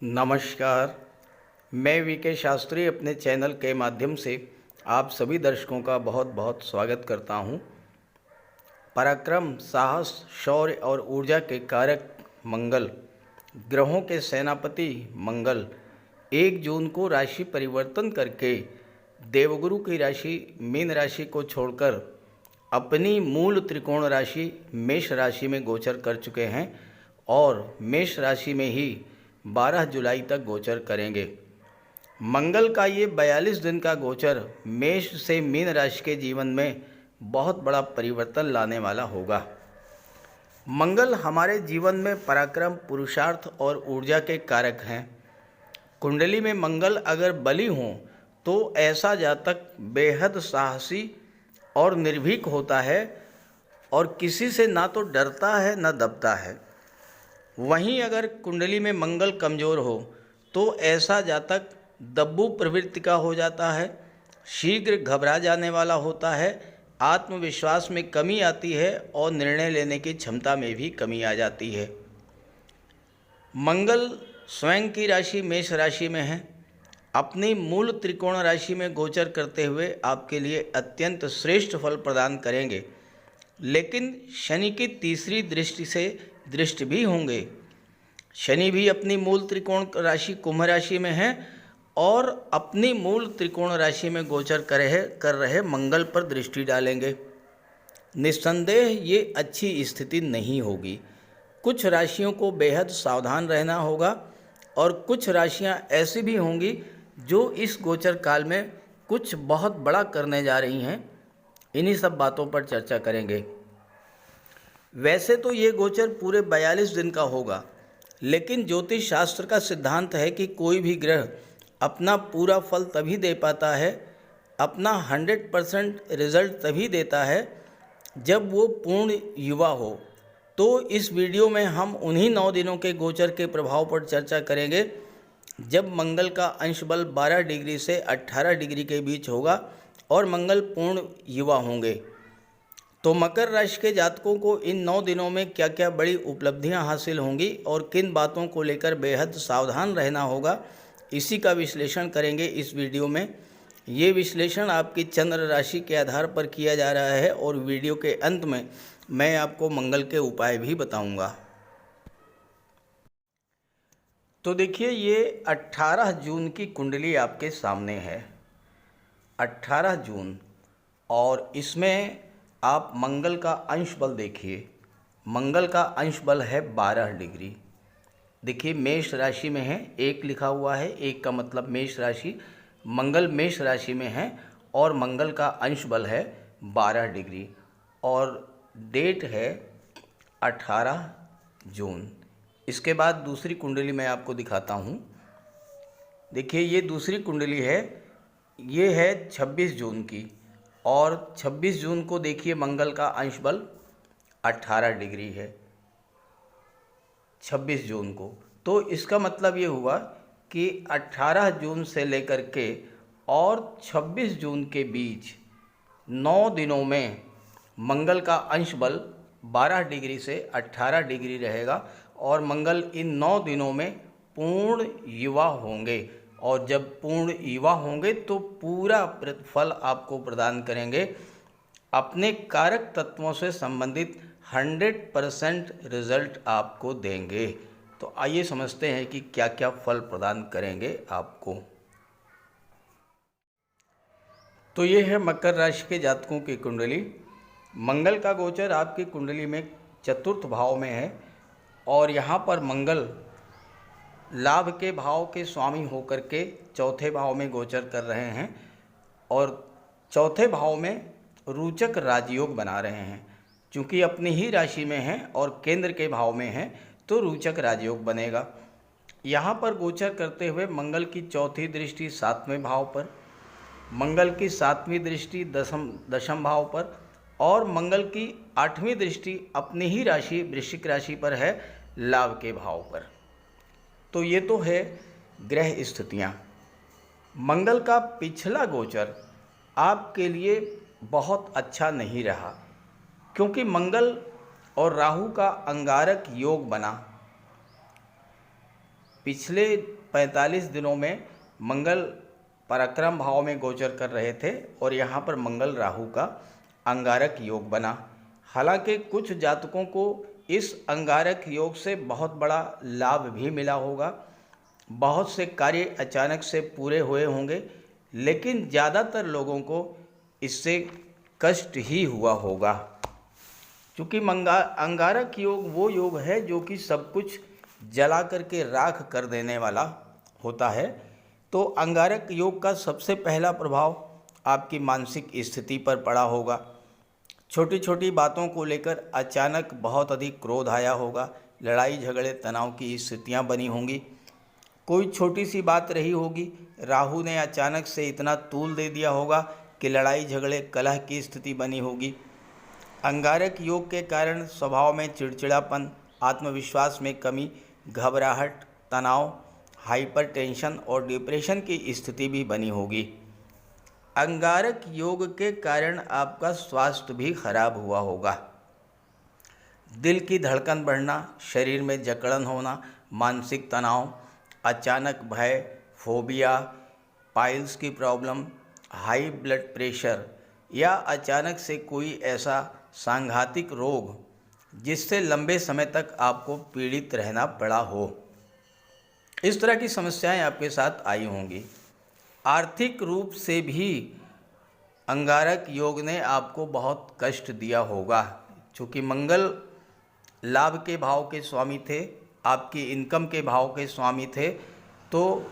नमस्कार। मैं वीके शास्त्री अपने चैनल के माध्यम से आप सभी दर्शकों का बहुत बहुत स्वागत करता हूं। पराक्रम, साहस, शौर्य और ऊर्जा के कारक मंगल, ग्रहों के सेनापति मंगल 1 जून को राशि परिवर्तन करके देवगुरु की राशि मीन राशि को छोड़कर अपनी मूल त्रिकोण राशि मेष राशि में गोचर कर चुके हैं और मेष राशि में ही 12 जुलाई तक गोचर करेंगे। मंगल का ये 42 दिन का गोचर मेष से मीन राशि के जीवन में बहुत बड़ा परिवर्तन लाने वाला होगा। मंगल हमारे जीवन में पराक्रम, पुरुषार्थ और ऊर्जा के कारक हैं। कुंडली में मंगल अगर बली हों तो ऐसा जातक बेहद साहसी और निर्भीक होता है और किसी से ना तो डरता है ना दबता है। वहीं अगर कुंडली में मंगल कमज़ोर हो तो ऐसा जातक दब्बू प्रवृत्ति का हो जाता है, शीघ्र घबरा जाने वाला होता है, आत्मविश्वास में कमी आती है और निर्णय लेने की क्षमता में भी कमी आ जाती है। मंगल स्वयं की राशि मेष राशि में है। अपनी मूल त्रिकोण राशि में गोचर करते हुए आपके लिए अत्यंत श्रेष्ठ फल प्रदान करेंगे, लेकिन शनि की तीसरी दृष्टि से दृष्टि भी होंगे। शनि भी अपनी मूल त्रिकोण राशि कुंभ राशि में है और अपनी मूल त्रिकोण राशि में गोचर कर रहे मंगल पर दृष्टि डालेंगे। निस्संदेह ये अच्छी स्थिति नहीं होगी। कुछ राशियों को बेहद सावधान रहना होगा और कुछ राशियां ऐसी भी होंगी जो इस गोचर काल में कुछ बहुत बड़ा करने जा रही हैं। इन्हीं सब बातों पर चर्चा करेंगे। वैसे तो ये गोचर पूरे 42 दिन का होगा, लेकिन ज्योतिष शास्त्र का सिद्धांत है कि कोई भी ग्रह अपना पूरा फल तभी दे पाता है, अपना 100% रिजल्ट तभी देता है जब वो पूर्ण युवा हो। तो इस वीडियो में हम उन्हीं 9 दिनों के गोचर के प्रभाव पर चर्चा करेंगे जब मंगल का अंश बल 12 डिग्री से 18 डिग्री के बीच होगा और मंगल पूर्ण युवा होंगे। तो मकर राशि के जातकों को इन 9 दिनों में क्या क्या बड़ी उपलब्धियां हासिल होंगी और किन बातों को लेकर बेहद सावधान रहना होगा, इसी का विश्लेषण करेंगे इस वीडियो में। ये विश्लेषण आपकी चंद्र राशि के आधार पर किया जा रहा है और वीडियो के अंत में मैं आपको मंगल के उपाय भी बताऊंगा। तो देखिए, ये 18 जून की कुंडली आपके सामने है। 18 जून, और इसमें आप मंगल का अंश बल देखिए। मंगल का अंश बल है 12 डिग्री। देखिए, मेष राशि में है, 1 लिखा हुआ है, 1 का मतलब मेष राशि। मंगल मेष राशि में है और मंगल का अंश बल है 12 डिग्री और डेट है 18 जून। इसके बाद दूसरी कुंडली मैं आपको दिखाता हूँ। देखिए, ये दूसरी कुंडली है, ये है 26 जून की और 26 जून को देखिए मंगल का अंश बल 18 डिग्री है 26 जून को। तो इसका मतलब ये हुआ कि 18 जून से लेकर के और 26 जून के बीच 9 दिनों में मंगल का अंश बल 12 डिग्री से 18 डिग्री रहेगा और मंगल इन 9 दिनों में पूर्ण युवा होंगे। और जब पूर्ण युवा होंगे तो पूरा फल आपको प्रदान करेंगे। अपने कारक तत्वों से संबंधित 100% रिजल्ट आपको देंगे। तो आइए समझते हैं कि क्या क्या फल प्रदान करेंगे आपको। तो ये है मकर राशि के जातकों की कुंडली। मंगल का गोचर आपकी कुंडली में चतुर्थ भाव में है और यहाँ पर मंगल लाभ के भाव के स्वामी होकर के चौथे भाव में गोचर कर रहे हैं और चौथे भाव में रोचक राजयोग बना रहे हैं। चूँकि अपनी ही राशि में हैं और केंद्र के भाव में हैं तो रोचक राजयोग बनेगा। यहाँ पर गोचर करते हुए मंगल की चौथी दृष्टि 7वें भाव पर, मंगल की 7वीं दृष्टि दशम भाव पर और मंगल की 8वीं दृष्टि अपनी ही राशि वृश्चिक राशि पर है, लाभ के भाव पर। तो ये तो है ग्रह स्थितियाँ। मंगल का पिछला गोचर आपके लिए बहुत अच्छा नहीं रहा, क्योंकि मंगल और राहु का अंगारक योग बना। पिछले 45 दिनों में मंगल पराक्रम भाव में गोचर कर रहे थे और यहाँ पर मंगल राहु का अंगारक योग बना। हालांकि कुछ जातकों को इस अंगारक योग से बहुत बड़ा लाभ भी मिला होगा, बहुत से कार्य अचानक से पूरे हुए होंगे, लेकिन ज़्यादातर लोगों को इससे कष्ट ही हुआ होगा। क्योंकि अंगारक योग वो योग है जो कि सब कुछ जला करके राख कर देने वाला होता है। तो अंगारक योग का सबसे पहला प्रभाव आपकी मानसिक स्थिति पर पड़ा होगा। छोटी छोटी बातों को लेकर अचानक बहुत अधिक क्रोध आया होगा, लड़ाई झगड़े तनाव की स्थितियां बनी होंगी। कोई छोटी सी बात रही होगी, राहु ने अचानक से इतना तूल दे दिया होगा कि लड़ाई झगड़े कलह की स्थिति बनी होगी। अंगारक योग के कारण स्वभाव में चिड़चिड़ापन, आत्मविश्वास में कमी, घबराहट, तनाव, हाइपर टेंशन और डिप्रेशन की स्थिति भी बनी होगी। अंगारक योग के कारण आपका स्वास्थ्य भी खराब हुआ होगा। दिल की धड़कन बढ़ना, शरीर में जकड़न होना, मानसिक तनाव, अचानक भय, फोबिया, पाइल्स की प्रॉब्लम, हाई ब्लड प्रेशर या अचानक से कोई ऐसा सांघातिक रोग जिससे लंबे समय तक आपको पीड़ित रहना पड़ा हो, इस तरह की समस्याएं आपके साथ आई होंगी। आर्थिक रूप से भी अंगारक योग ने आपको बहुत कष्ट दिया होगा। चूँकि मंगल लाभ के भाव के स्वामी थे, आपकी इनकम के भाव के स्वामी थे, तो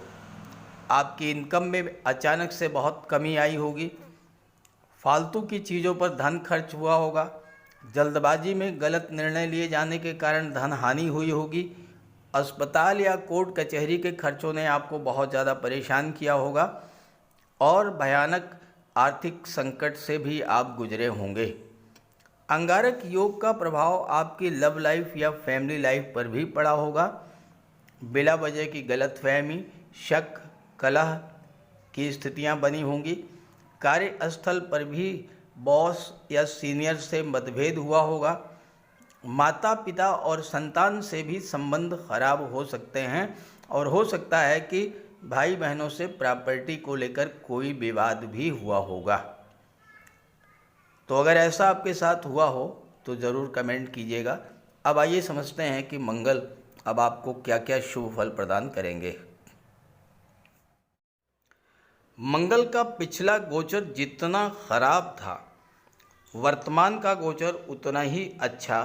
आपकी इनकम में अचानक से बहुत कमी आई होगी। फालतू की चीज़ों पर धन खर्च हुआ होगा। जल्दबाजी में गलत निर्णय लिए जाने के कारण धन हानि हुई होगी। अस्पताल या कोर्ट कचहरी के खर्चों ने आपको बहुत ज़्यादा परेशान किया होगा और भयानक आर्थिक संकट से भी आप गुजरे होंगे। अंगारक योग का प्रभाव आपकी लव लाइफ या फैमिली लाइफ पर भी पड़ा होगा। बिला वजह की गलतफहमी, शक, कलह की स्थितियां बनी होंगी। कार्यस्थल पर भी बॉस या सीनियर से मतभेद हुआ होगा। माता पिता और संतान से भी संबंध खराब हो सकते हैं और हो सकता है कि भाई बहनों से प्रॉपर्टी को लेकर कोई विवाद भी हुआ होगा। तो अगर ऐसा आपके साथ हुआ हो तो ज़रूर कमेंट कीजिएगा। अब आइए समझते हैं कि मंगल अब आपको क्या क्या शुभ फल प्रदान करेंगे। मंगल का पिछला गोचर जितना खराब था, वर्तमान का गोचर उतना ही अच्छा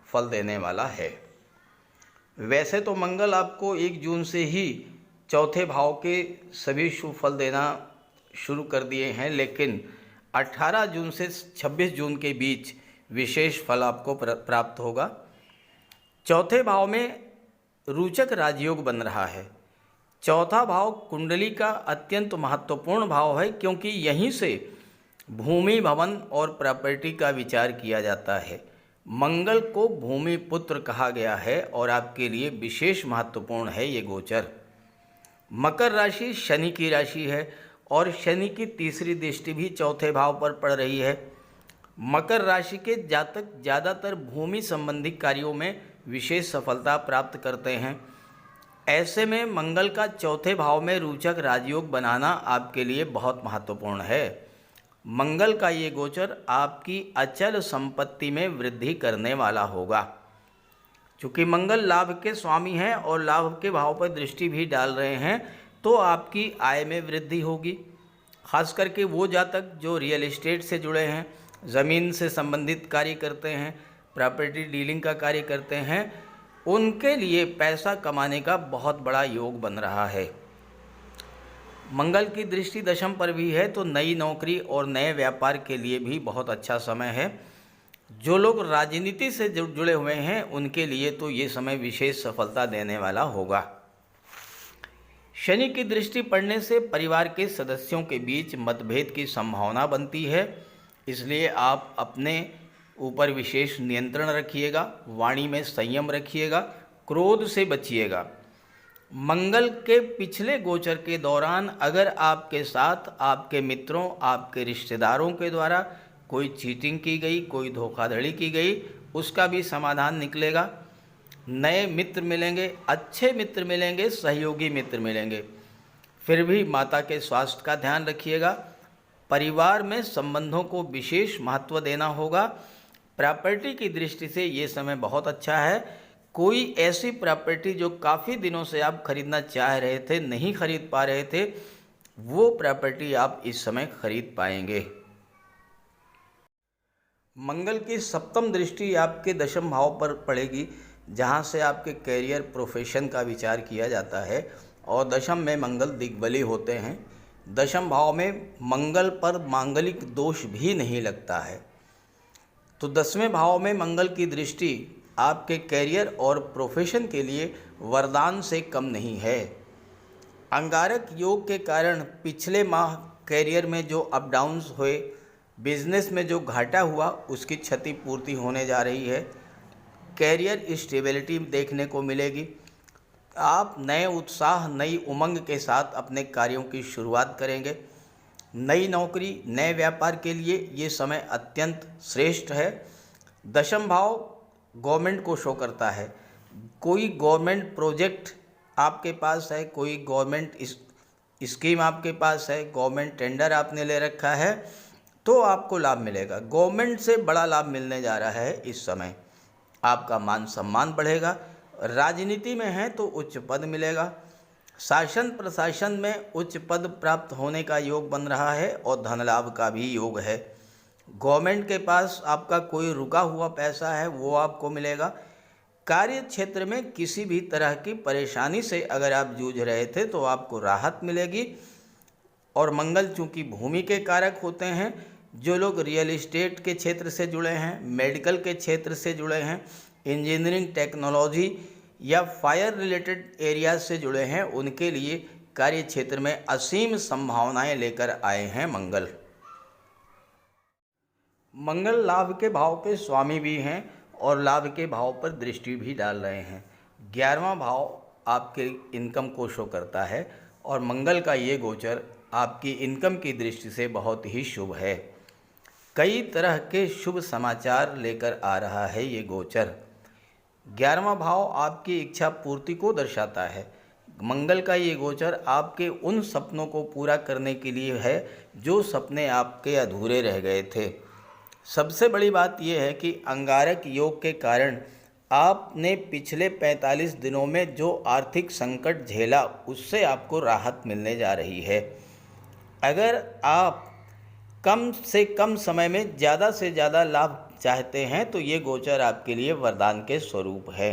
फल देने वाला है। वैसे तो मंगल आपको 1 जून से ही चौथे भाव के सभी शुभ फल देना शुरू कर दिए हैं, लेकिन 18 जून से 26 जून के बीच विशेष फल आपको प्राप्त होगा। चौथे भाव में रोचक राजयोग बन रहा है। चौथा भाव कुंडली का अत्यंत महत्वपूर्ण भाव है, क्योंकि यहीं से भूमि, भवन और प्रॉपर्टी का विचार किया जाता है। मंगल को भूमि पुत्र कहा गया है और आपके लिए विशेष महत्वपूर्ण है ये गोचर। मकर राशि शनि की राशि है और शनि की तीसरी दृष्टि भी चौथे भाव पर पड़ रही है। मकर राशि के जातक ज़्यादातर भूमि संबंधी कार्यों में विशेष सफलता प्राप्त करते हैं। ऐसे में मंगल का चौथे भाव में रोचक राजयोग बनाना आपके लिए बहुत महत्वपूर्ण है। मंगल का ये गोचर आपकी अचल संपत्ति में वृद्धि करने वाला होगा। चूँकि मंगल लाभ के स्वामी हैं और लाभ के भाव पर दृष्टि भी डाल रहे हैं, तो आपकी आय में वृद्धि होगी। खास करके वो जातक जो रियल एस्टेट से जुड़े हैं, ज़मीन से संबंधित कार्य करते हैं, प्रॉपर्टी डीलिंग का कार्य करते हैं, उनके लिए पैसा कमाने का बहुत बड़ा योग बन रहा है। मंगल की दृष्टि दशम पर भी है, तो नई नौकरी और नए व्यापार के लिए भी बहुत अच्छा समय है। जो लोग राजनीति से जुड़े हुए हैं उनके लिए तो ये समय विशेष सफलता देने वाला होगा। शनि की दृष्टि पड़ने से परिवार के सदस्यों के बीच मतभेद की संभावना बनती है, इसलिए आप अपने ऊपर विशेष नियंत्रण रखिएगा, वाणी में संयम रखिएगा, क्रोध से बचिएगा। मंगल के पिछले गोचर के दौरान अगर आपके साथ आपके मित्रों, आपके रिश्तेदारों के द्वारा कोई चीटिंग की गई, कोई धोखाधड़ी की गई, उसका भी समाधान निकलेगा। नए मित्र मिलेंगे, अच्छे मित्र मिलेंगे, सहयोगी मित्र मिलेंगे। फिर भी माता के स्वास्थ्य का ध्यान रखिएगा। परिवार में संबंधों को विशेष महत्व देना होगा। प्रॉपर्टी की दृष्टि से ये समय बहुत अच्छा है। कोई ऐसी प्रॉपर्टी जो काफ़ी दिनों से आप खरीदना चाह रहे थे, नहीं खरीद पा रहे थे, वो प्रॉपर्टी आप इस समय खरीद पाएंगे। मंगल की सप्तम दृष्टि आपके दशम भाव पर पड़ेगी, जहाँ से आपके कैरियर प्रोफेशन का विचार किया जाता है। और दशम में मंगल दिग्बली होते हैं। दशम भाव में मंगल पर मांगलिक दोष भी नहीं लगता है। तो 10वें भाव में मंगल की दृष्टि आपके कैरियर और प्रोफेशन के लिए वरदान से कम नहीं है। अंगारक योग के कारण पिछले माह कैरियर में जो अप डाउन्स हुए, बिजनेस में जो घाटा हुआ, उसकी क्षतिपूर्ति होने जा रही है। कैरियर स्टेबिलिटी देखने को मिलेगी। आप नए उत्साह, नई उमंग के साथ अपने कार्यों की शुरुआत करेंगे। नई नौकरी, नए व्यापार के लिए ये समय अत्यंत श्रेष्ठ है। दशम भाव गवर्नमेंट को शो करता है। कोई गवर्नमेंट प्रोजेक्ट आपके पास है, कोई गवर्नमेंट स्कीम आपके पास है, गवर्नमेंट टेंडर आपने ले रखा है, तो आपको लाभ मिलेगा। गवर्नमेंट से बड़ा लाभ मिलने जा रहा है इस समय। आपका मान सम्मान बढ़ेगा। राजनीति में है तो उच्च पद मिलेगा। शासन प्रशासन में उच्च पद प्राप्त होने का योग बन रहा है और धन लाभ का भी योग है। गवर्नमेंट के पास आपका कोई रुका हुआ पैसा है, वो आपको मिलेगा। कार्य क्षेत्र में किसी भी तरह की परेशानी से अगर आप जूझ रहे थे तो आपको राहत मिलेगी। और मंगल चूँकि भूमि के कारक होते हैं, जो लोग रियल एस्टेट के क्षेत्र से जुड़े हैं, मेडिकल के क्षेत्र से जुड़े हैं, इंजीनियरिंग, टेक्नोलॉजी या फायर रिलेटेड एरियाज से जुड़े हैं, उनके लिए कार्य क्षेत्र में असीम संभावनाएं लेकर आए हैं मंगल। मंगल लाभ के भाव के स्वामी भी हैं और लाभ के भाव पर दृष्टि भी डाल रहे हैं। 11वां भाव आपके इनकम को शो करता है और मंगल का ये गोचर आपकी इनकम की दृष्टि से बहुत ही शुभ है। कई तरह के शुभ समाचार लेकर आ रहा है ये गोचर। 11वां भाव आपकी इच्छा पूर्ति को दर्शाता है। मंगल का ये गोचर आपके उन सपनों को पूरा करने के लिए है जो सपने आपके अधूरे रह गए थे। सबसे बड़ी बात यह है कि अंगारक योग के कारण आपने पिछले 45 दिनों में जो आर्थिक संकट झेला, उससे आपको राहत मिलने जा रही है। अगर आप कम से कम समय में ज़्यादा से ज़्यादा लाभ चाहते हैं तो ये गोचर आपके लिए वरदान के स्वरूप है।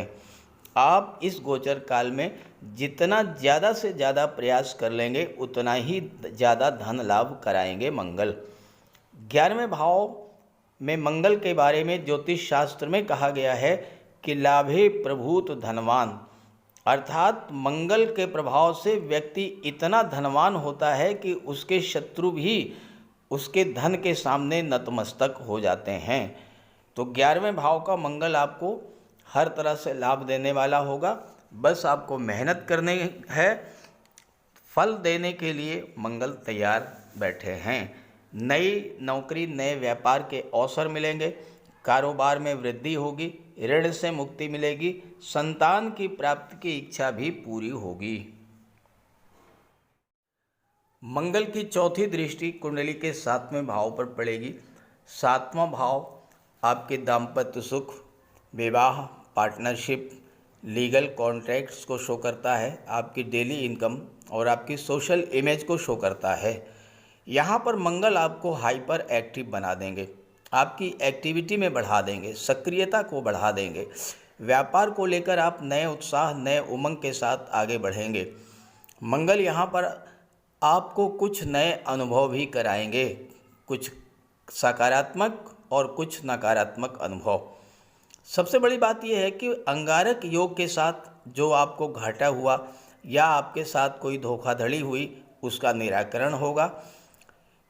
आप इस गोचर काल में जितना ज़्यादा से ज़्यादा प्रयास कर लेंगे, उतना ही ज़्यादा धन लाभ कराएंगे मंगल। 11वें भाव में मंगल के बारे में ज्योतिष शास्त्र में कहा गया है कि लाभे प्रभूत धनवान, अर्थात मंगल के प्रभाव से व्यक्ति इतना धनवान होता है कि उसके शत्रु भी उसके धन के सामने नतमस्तक हो जाते हैं। तो 11वें भाव का मंगल आपको हर तरह से लाभ देने वाला होगा। बस आपको मेहनत करने है, फल देने के लिए मंगल तैयार बैठे हैं। नई नौकरी, नए व्यापार के अवसर मिलेंगे। कारोबार में वृद्धि होगी, ऋण से मुक्ति मिलेगी, संतान की प्राप्ति की इच्छा भी पूरी होगी। मंगल की चौथी दृष्टि कुंडली के 7वें भाव पर पड़ेगी। 7वां भाव आपके दाम्पत्य सुख, विवाह, पार्टनरशिप, लीगल कॉन्ट्रैक्ट्स को शो करता है। आपकी डेली इनकम और आपकी सोशल इमेज को शो करता है। यहाँ पर मंगल आपको हाइपर एक्टिव बना देंगे, आपकी एक्टिविटी में बढ़ा देंगे, सक्रियता को बढ़ा देंगे। व्यापार को लेकर आप नए उत्साह, नए उमंग के साथ आगे बढ़ेंगे। मंगल यहाँ पर आपको कुछ नए अनुभव भी कराएंगे, कुछ सकारात्मक और कुछ नकारात्मक अनुभव। सबसे बड़ी बात यह है कि अंगारक योग के साथ जो आपको घाटा हुआ या आपके साथ कोई धोखाधड़ी हुई, उसका निराकरण होगा।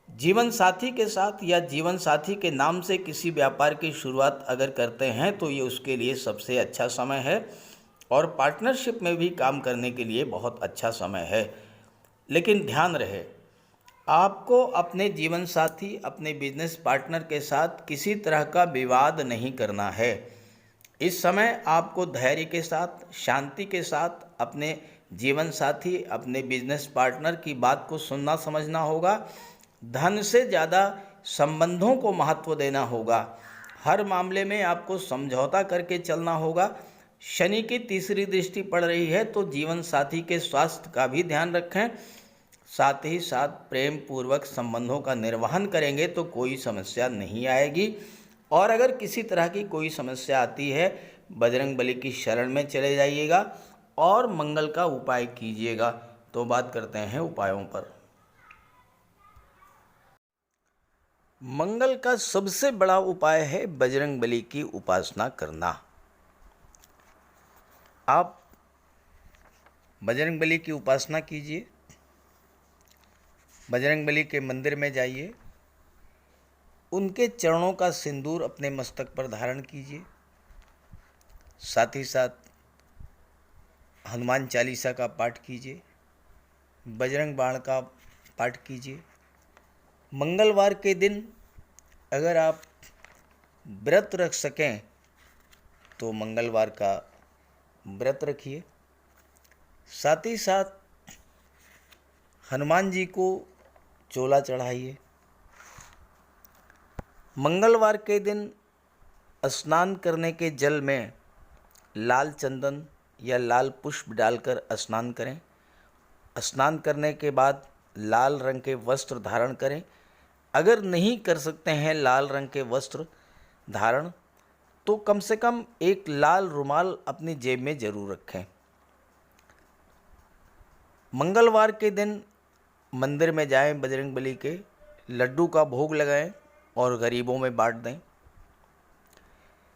जीवन साथी के साथ या जीवन साथी के नाम से किसी व्यापार की शुरुआत अगर करते हैं तो ये उसके लिए सबसे अच्छा समय है। और पार्टनरशिप में भी काम करने के लिए बहुत अच्छा समय है। लेकिन ध्यान रहे, आपको अपने जीवन साथी, अपने बिजनेस पार्टनर के साथ किसी तरह का विवाद नहीं करना है। इस समय आपको धैर्य के साथ, शांति के साथ अपने जीवन साथी, अपने बिजनेस पार्टनर की बात को सुनना समझना होगा। धन से ज़्यादा संबंधों को महत्व देना होगा। हर मामले में आपको समझौता करके चलना होगा। शनि की तीसरी दृष्टि पड़ रही है तो जीवन साथी के स्वास्थ्य का भी ध्यान रखें। साथ ही साथ प्रेम पूर्वक संबंधों का निर्वहन करेंगे तो कोई समस्या नहीं आएगी। और अगर किसी तरह की कोई समस्या आती है, बजरंग बली की शरण में चले जाइएगा और मंगल का उपाय कीजिएगा। तो बात करते हैं उपायों पर। मंगल का सबसे बड़ा उपाय है बजरंग बली की उपासना करना। आप बजरंग बली की उपासना कीजिए, बजरंग बली के मंदिर में जाइए, उनके चरणों का सिंदूर अपने मस्तक पर धारण कीजिए। साथ ही साथ हनुमान चालीसा का पाठ कीजिए, बजरंग बाण का पाठ कीजिए। मंगलवार के दिन अगर आप व्रत रख सकें तो मंगलवार का व्रत रखिए। साथ ही साथ हनुमान जी को चोला चढ़ाइए। मंगलवार के दिन स्नान करने के जल में लाल चंदन या लाल पुष्प डालकर स्नान करें। स्नान करने के बाद लाल रंग के वस्त्र धारण करें। अगर नहीं कर सकते हैं लाल रंग के वस्त्र धारण, तो कम से कम एक लाल रुमाल अपनी जेब में जरूर रखें। मंगलवार के दिन मंदिर में जाएं, बजरंग बली के लड्डू का भोग लगाएं और गरीबों में बांट दें।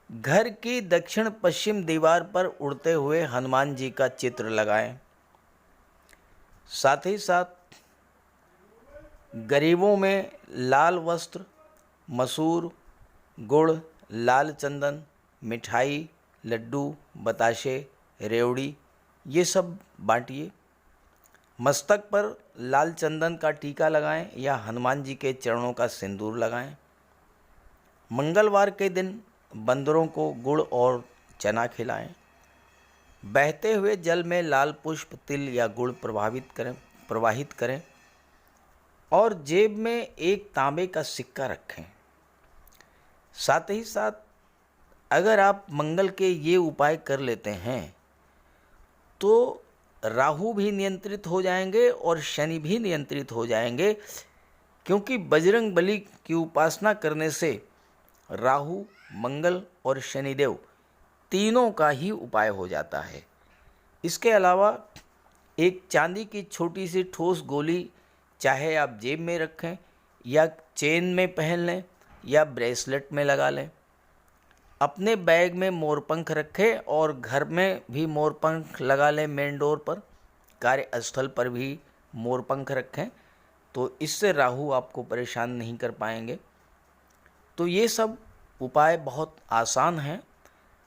घर की दक्षिण पश्चिम दीवार पर उड़ते हुए हनुमान जी का चित्र लगाएं। साथ ही साथ गरीबों में लाल वस्त्र, मसूर, गुड़, लाल चंदन, मिठाई, लड्डू, बताशे, रेवड़ी ये सब बांटिए। मस्तक पर लाल चंदन का टीका लगाएं या हनुमान जी के चरणों का सिंदूर लगाएं। मंगलवार के दिन बंदरों को गुड़ और चना खिलाएं। बहते हुए जल में लाल पुष्प, तिल या गुड़ प्रवाहित करें और जेब में एक तांबे का सिक्का रखें। साथ ही साथ अगर आप मंगल के ये उपाय कर लेते हैं तो राहु भी नियंत्रित हो जाएंगे और शनि भी नियंत्रित हो जाएंगे, क्योंकि बजरंग बली की उपासना करने से राहु, मंगल और शनिदेव तीनों का ही उपाय हो जाता है। इसके अलावा एक चांदी की छोटी सी ठोस गोली चाहे आप जेब में रखें या चेन में पहन लें या ब्रेसलेट में लगा लें। अपने बैग में मोरपंख रखें और घर में भी मोरपंख लगा लें। मेन डोर पर, कार्यस्थल पर भी मोरपंख रखें, तो इससे राहु आपको परेशान नहीं कर पाएंगे। तो ये सब उपाय बहुत आसान हैं।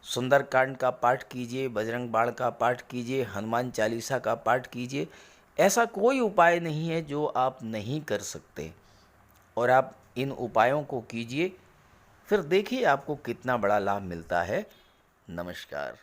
सुंदरकांड का पाठ कीजिए, बजरंग बाण का पाठ कीजिए, हनुमान चालीसा का पाठ कीजिए। ऐसा कोई उपाय नहीं है जो आप नहीं कर सकते, और आप इन उपायों को कीजिए, फिर देखिए आपको कितना बड़ा लाभ मिलता है। नमस्कार।